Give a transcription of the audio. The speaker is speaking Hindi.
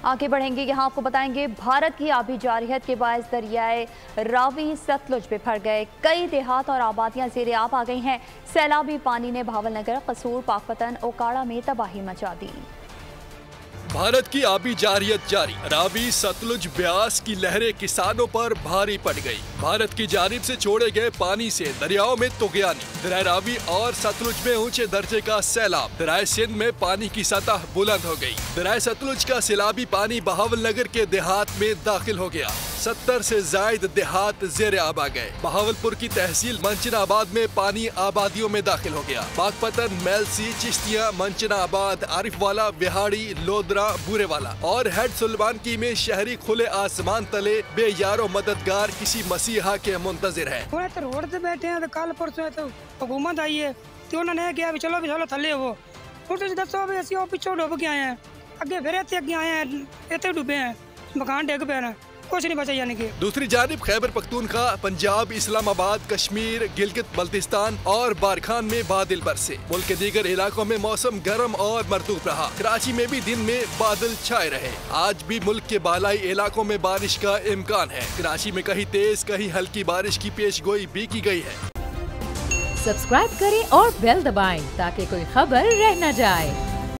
आगे बढ़ेंगे, यहाँ आपको बताएंगे भारत की आबी जारहियत के बायस दरियाए रावी सतलुज में फट गए। कई देहात और आबादियां ज़ेरे आब आ गई हैं। सैलाबी पानी ने भावलनगर, कसूर, पाकपतन, ओकाड़ा में तबाही मचा दी। भारत की आबी जारहियत जारी। रावी सतलुज ब्यास की लहरें किसानों पर भारी पड़ गई। भारत की जानिब से छोड़े गए पानी से दरियाओं में तुगयानी। दरिया रावी और सतलुज में ऊंचे दर्जे का सैलाब। दरिया सिंध में पानी की सतह बुलंद हो गई। दरिया सतलुज का सैलाबी पानी बहावलनगर के देहात में दाखिल हो गया। 70 से जायद देहात ज़ेरे आब आ गए। बहावलपुर की तहसील मंचनाबाद में पानी आबादियों में दाखिल हो गया। पाकपतन, मेलसी, चिश्तिया, मंचनाबाद, आरिफवाला, बिहाड़ी, लोदरा, बूरेवाला और हेड सुल्तानकी में शहरी खुले आसमान तले बेयारो मददगार किसी मसीहा के मुंतजिर है। तो रोड से बैठे हैं, तो कल परसों तो हुकूमत आई है तो उन्होंने क्या चलो थले वो दसो पिछो डुब के आए हैं, अगे फिर अगे आए हैं, इतने डूबे हैं, मकान डिग पे हैं, कुछ नहीं बचा यानी कि। दूसरी जानिब खैबर पख्तूनख्वा, पंजाब, इस्लामाबाद, कश्मीर, गिलगित बल्तिस्तान और बारखान में बादल बरसे। मुल्क के दीगर इलाकों में मौसम गर्म और मरतूब रहा। कराची में भी दिन में बादल छाए रहे। आज भी मुल्क के बालाई इलाकों में बारिश का इम्कान है। कराची में कहीं तेज कहीं हल्की बारिश की पेशगोई भी की गई है। सब्सक्राइब करें और बेल दबाएं ताकि कोई खबर रह न जाए।